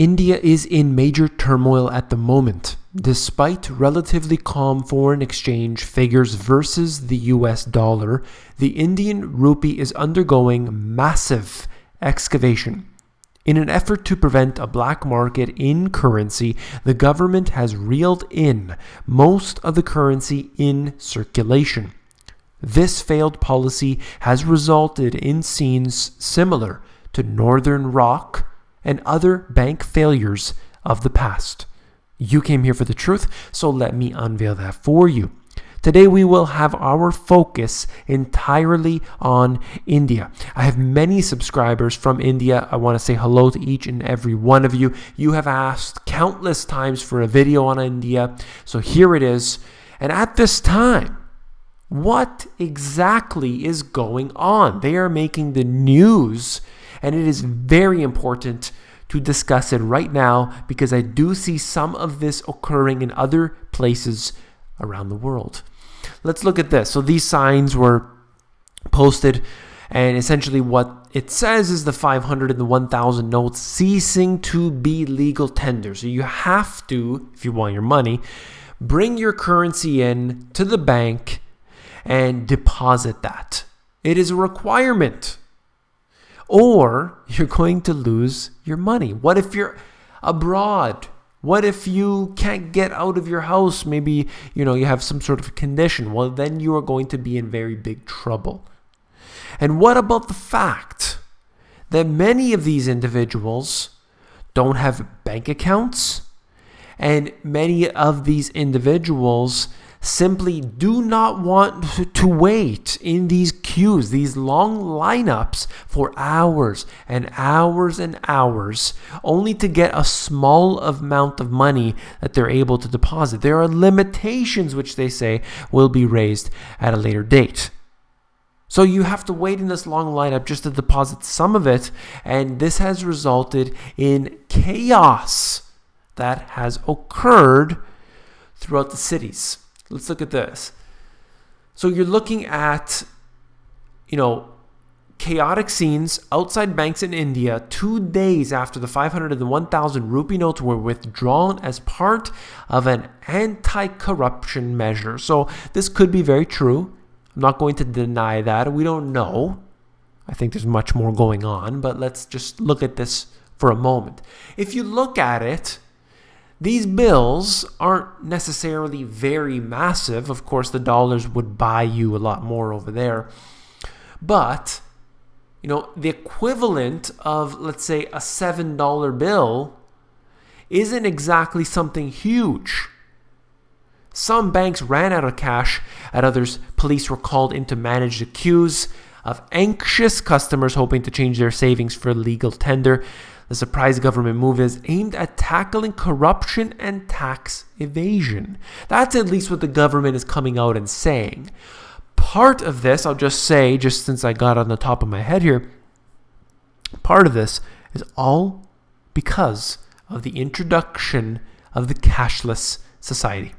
India is in major turmoil at the moment. Despite relatively calm foreign exchange figures versus the US dollar, the Indian rupee is undergoing massive excavation. In an effort to prevent a black market in currency, the government has reeled in most of the currency in circulation. This failed policy has resulted in scenes similar to Northern Rock and other bank failures of the past. You came here for the truth, so let me unveil that for you. Today we will have our focus entirely on India. I have many subscribers from India. I want to say hello to each and every one of you. You have asked countless times for a video on India, so here it is. And at this time, what exactly is going on? They are making the news, and it is very important to discuss it right now because I do see some of this occurring in other places around the world. Let's look at this. So these signs were posted, and essentially what it says is the 500 and the 1,000 notes ceasing to be legal tender. So you have to, if you want your money, bring your currency in to the bank and deposit that. It is a requirement, or you're going to lose your money. What if you're abroad? What if you can't get out of your house? Maybe, you have some sort of condition. Well, then you are going to be in very big trouble. And what about the fact that many of these individuals don't have bank accounts, and many of these individuals simply do not want to wait in these queues, these long lineups for hours and hours and hours, only to get a small amount of money that they're able to deposit. There are limitations which they say will be raised at a later date. So you have to wait in this long lineup just to deposit some of it, and this has resulted in chaos that has occurred throughout the cities. Let's look at this. So you're looking at, chaotic scenes outside banks in India 2 days after the 500 and the 1,000 rupee notes were withdrawn as part of an anti-corruption measure. So this could be very true. I'm not going to deny that. We don't know. I think there's much more going on, but let's just look at this for a moment. If you look at it, these bills aren't necessarily very massive. Of course, the dollars would buy you a lot more over there. But, the equivalent of, let's say, a $7 bill isn't exactly something huge. Some banks ran out of cash. At others, police were called in to manage the queues of anxious customers hoping to change their savings for legal tender. The surprise government move is aimed at tackling corruption and tax evasion. That's at least what the government is coming out and saying. Part of this, I'll just say, just since I got on the top of my head here, part of this is all because of the introduction of the cashless society.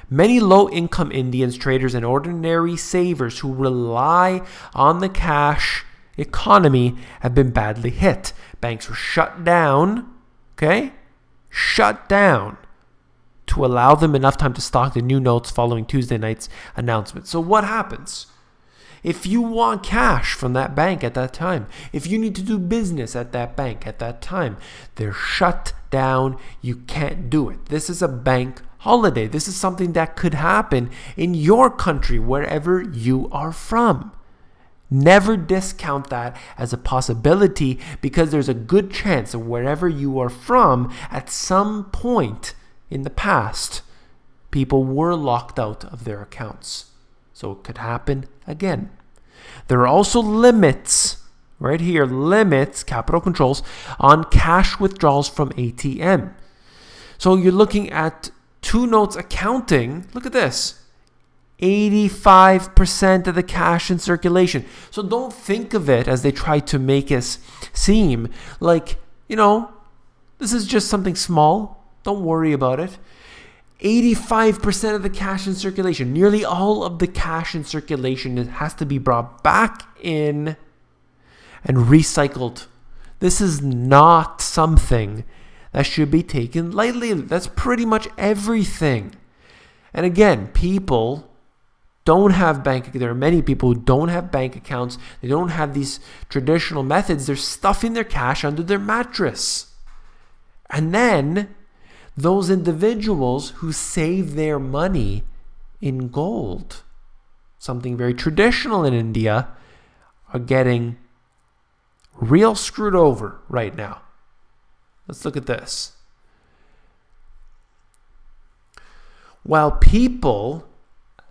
Many low-income Indians, traders, and ordinary savers who rely on the cash economy have been badly hit. Banks were shut down, to allow them enough time to stock the new notes following Tuesday night's announcement. So what happens? If you want cash from that bank at that time, if you need to do business at that bank at that time, they're shut down. You can't do it. This is a bank holiday. This is something that could happen in your country, wherever you are from. Never discount that as a possibility, because there's a good chance that wherever you are from, at some point in the past, people were locked out of their accounts. So it could happen again. There are also limits, right here, capital controls, on cash withdrawals from ATM. So you're looking at two notes accounting, look at this, 85% of the cash in circulation. So don't think of it, as they try to make us seem like, this is just something small. Don't worry about it. 85% of the cash in circulation, nearly all of the cash in circulation, has to be brought back in and recycled. This is not something that should be taken lightly. That's pretty much everything. And again, people don't have there are many people who don't have bank accounts. They don't have these traditional methods. They're stuffing their cash under their mattress. And then those individuals who save their money in gold, something very traditional in India, are getting real screwed over right now. Let's look at this. While people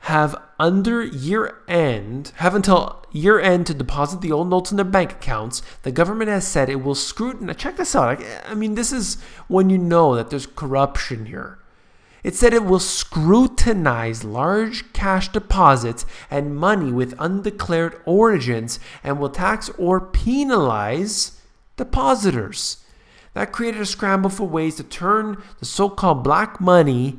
have until year end to deposit the old notes in their bank accounts, the government has said it will scrutinize. Check this out. I mean, this is when you know that there's corruption here. It said it will scrutinize large cash deposits and money with undeclared origins and will tax or penalize depositors. That created a scramble for ways to turn the so-called black money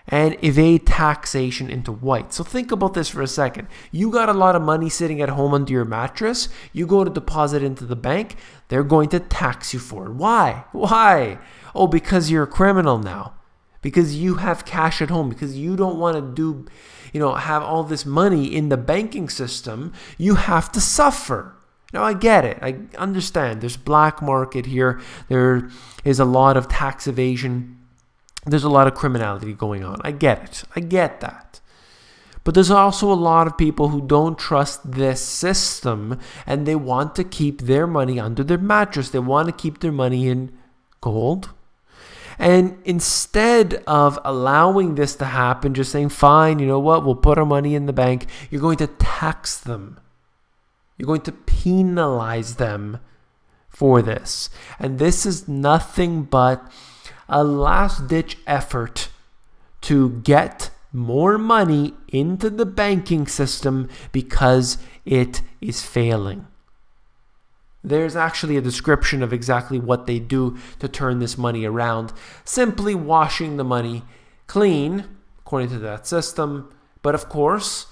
and evade taxation into white. So think about this for a second. You got a lot of money sitting at home under your mattress. You go to deposit into the bank. They're going to tax you for it. Why? Why? Oh, because you're a criminal now. Because you have cash at home. Because you don't want to have all this money in the banking system. You have to suffer. Now, I get it. I understand. There's black market here. There is a lot of tax evasion. There's a lot of criminality going on. I get it. I get that. But there's also a lot of people who don't trust this system and they want to keep their money under their mattress. They want to keep their money in gold. And instead of allowing this to happen, just saying, fine, you know what, we'll put our money in the bank, you're going to tax them. You're going to penalize them for this. And this is nothing but a last-ditch effort to get more money into the banking system because it is failing. There's actually a description of exactly what they do to turn this money around. Simply washing the money clean, according to that system. But of course,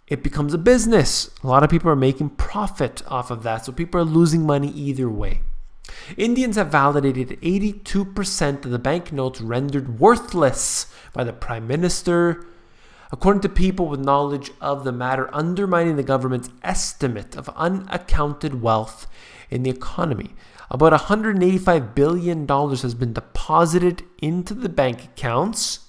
it becomes a business. A lot of people are making profit off of that. So people are losing money either way. Indians have validated 82% of the banknotes rendered worthless by the Prime Minister, according to people with knowledge of the matter, undermining the government's estimate of unaccounted wealth in the economy. About $185 billion has been deposited into the bank accounts.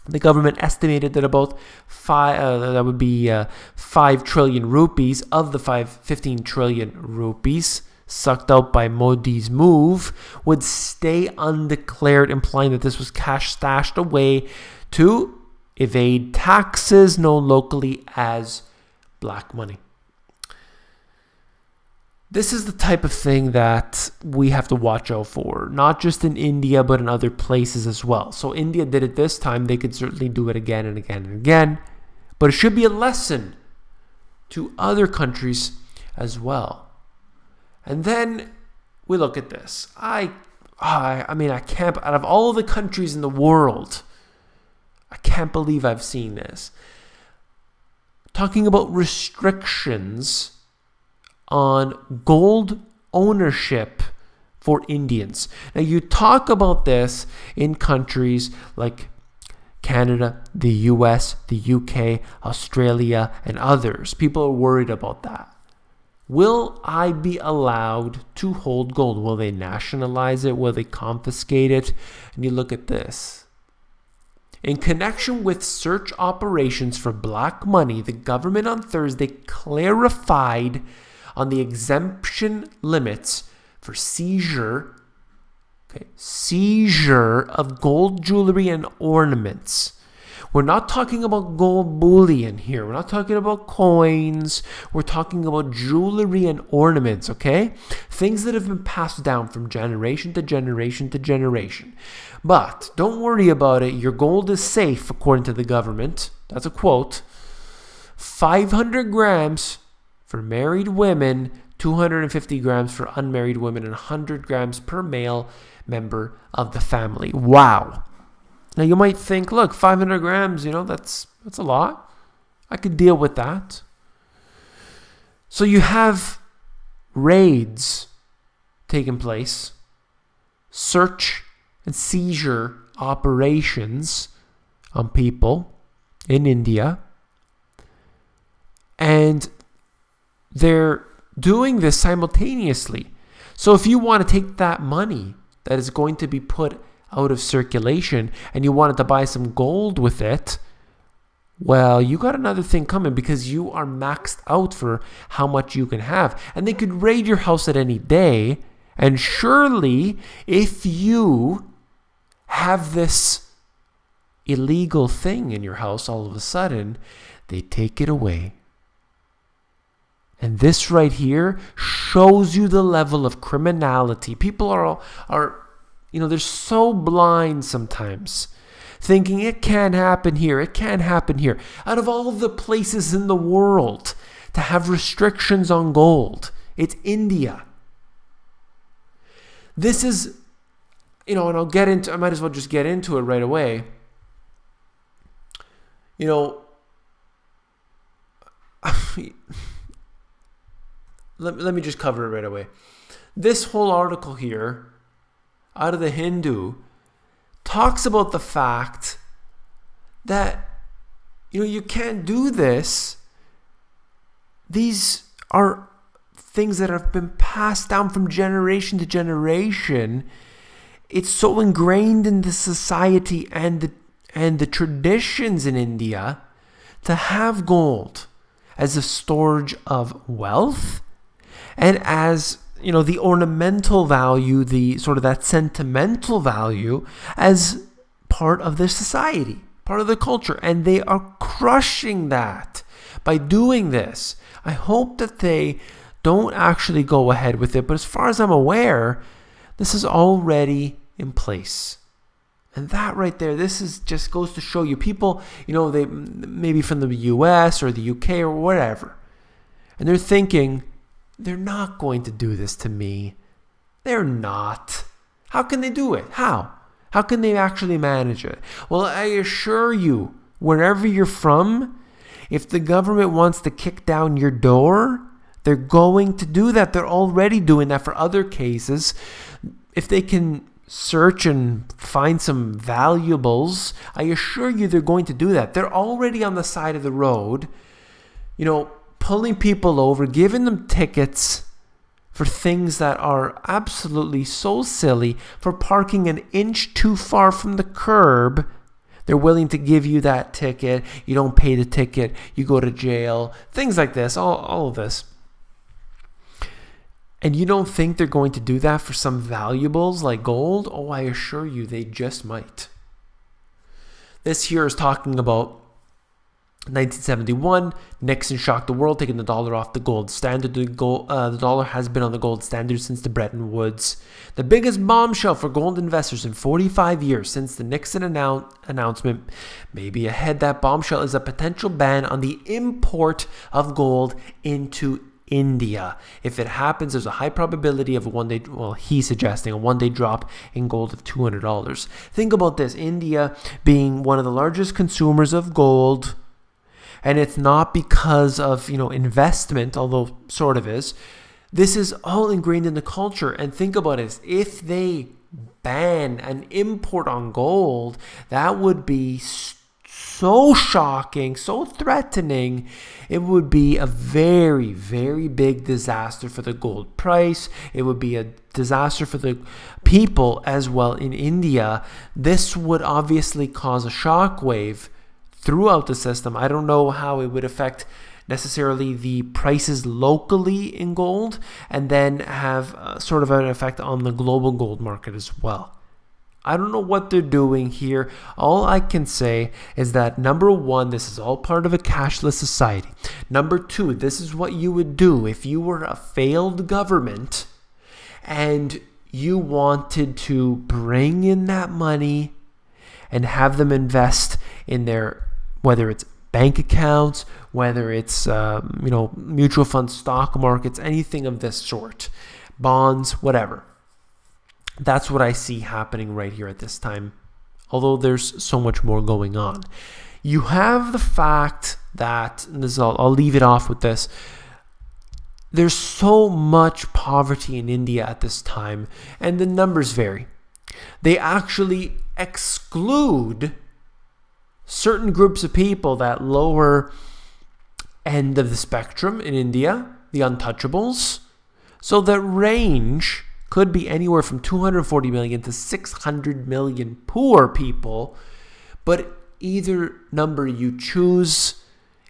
The government estimated that about 5 trillion rupees of the 15 trillion rupees sucked out by Modi's move would stay undeclared, implying that this was cash stashed away to evade taxes known locally as black money. This is the type of thing that we have to watch out for, not just in India, but in other places as well. So India did it this time. They could certainly do it again and again and again. But it should be a lesson to other countries as well. And then we look at this. I can't, out of all the countries in the world, I can't believe I've seen this. Talking about restrictions on gold ownership for Indians. Now, you talk about this in countries like Canada, the US, the UK, Australia, and others. People are worried about that. Will I be allowed to hold gold? Will they nationalize it? Will they confiscate it? And you look at this. In connection with search operations for black money, the government on Thursday clarified on the exemption limits for seizure of gold jewelry and ornaments. We're not talking about gold bullion here. We're not talking about coins. We're talking about jewelry and ornaments, okay? Things that have been passed down from generation to generation to generation. But don't worry about it. Your gold is safe, according to the government. That's a quote. 500 grams for married women, 250 grams for unmarried women, and 100 grams per male member of the family. Wow. Now you might think, look, 500 grams, that's a lot. I could deal with that. So you have raids taking place search and seizure operations on people in India. And they're doing this simultaneously. So if you want to take that money that is going to be put out of circulation and you wanted to buy some gold with it, well, you got another thing coming because you are maxed out for how much you can have. And they could raid your house at any day. And surely, if you have this illegal thing in your house, all of a sudden, they take it away. And this right here shows you the level of criminality. People are they're so blind sometimes, thinking it can't happen here, it can't happen here. Out of all of the places in the world to have restrictions on gold, it's India. This is, and I might as well just get into it right away. Let me just cover it right away. This whole article here, out of the Hindu, talks about the fact that, you can't do this. These are things that have been passed down from generation to generation. It's so ingrained in the society and the traditions in India to have gold as a storage of wealth. And as, the ornamental value, the sort of that sentimental value as part of their society, part of their culture. And they are crushing that by doing this. I hope that they don't actually go ahead with it. But as far as I'm aware, this is already in place. And that right there, just goes to show you people, they maybe from the US or the UK or whatever. And they're thinking, they're not going to do this to me. They're not. How can they do it? How? How can they actually manage it? Well, I assure you, wherever you're from, if the government wants to kick down your door, they're going to do that. They're already doing that for other cases. If they can search and find some valuables, I assure you they're going to do that. They're already on the side of the road, pulling people over, giving them tickets for things that are absolutely so silly, for parking an inch too far from the curb. They're willing to give you that ticket. You don't pay the ticket. You go to jail. Things like this, all of this. And you don't think they're going to do that for some valuables like gold? Oh, I assure you they just might. This here is talking about 1971, Nixon shocked the world, taking the dollar off the gold standard. The dollar has been on the gold standard since the Bretton Woods. The biggest bombshell for gold investors in 45 years since the Nixon announcement may be ahead. That bombshell is a potential ban on the import of gold into India. If it happens, there's a high probability of he's suggesting a one-day drop in gold of $200. Think about this. India being one of the largest consumers of gold. And it's not because of, investment, although sort of is. This is all ingrained in the culture. And think about it. If they ban an import on gold, that would be so shocking, so threatening. It would be a very, very big disaster for the gold price. It would be a disaster for the people as well in India. This would obviously cause a shockwave throughout the system. I don't know how it would affect necessarily the prices locally in gold, and then have sort of an effect on the global gold market as well. I don't know what they're doing here. All I can say is that, number one, this is all part of a cashless society. Number two, this is what you would do if you were a failed government and you wanted to bring in that money and have them invest in their, whether it's bank accounts, whether it's mutual funds, stock markets, anything of this sort, bonds, whatever. That's what I see happening right here at this time, although there's so much more going on. You have the fact that, and this I'll leave it off with this, there's so much poverty in India at this time, and the numbers vary. They actually exclude certain groups of people, that lower end of the spectrum in India, the untouchables. So the range could be anywhere from 240 million to 600 million poor people. But either number you choose,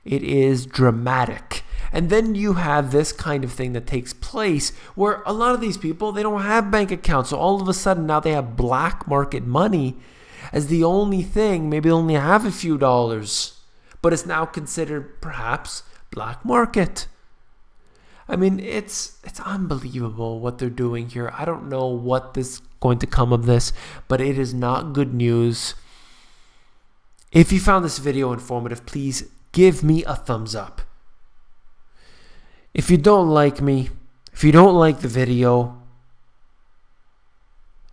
it is dramatic. And then you have this kind of thing that takes place where a lot of these people, they don't have bank accounts. So all of a sudden now they have black market money as the only thing. Maybe they only have a few dollars, but it's now considered perhaps black market. I mean, it's unbelievable what they're doing here. I don't know what is going to come of this, but it is not good news. If you found this video informative, please give me a thumbs up. If you don't like me, if you don't like the video,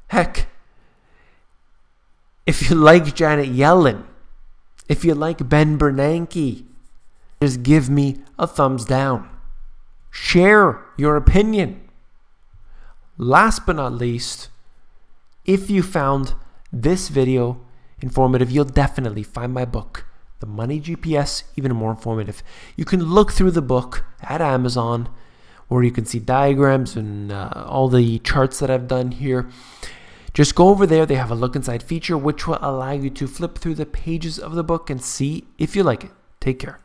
heck, if you like Janet Yellen, if you like Ben Bernanke, just give me a thumbs down. Share your opinion. Last but not least, if you found this video informative, you'll definitely find my book, The Money GPS, even more informative. You can look through the book at Amazon, where you can see diagrams and all the charts that I've done here. Just go over there. They have a look inside feature, which will allow you to flip through the pages of the book and see if you like it. Take care.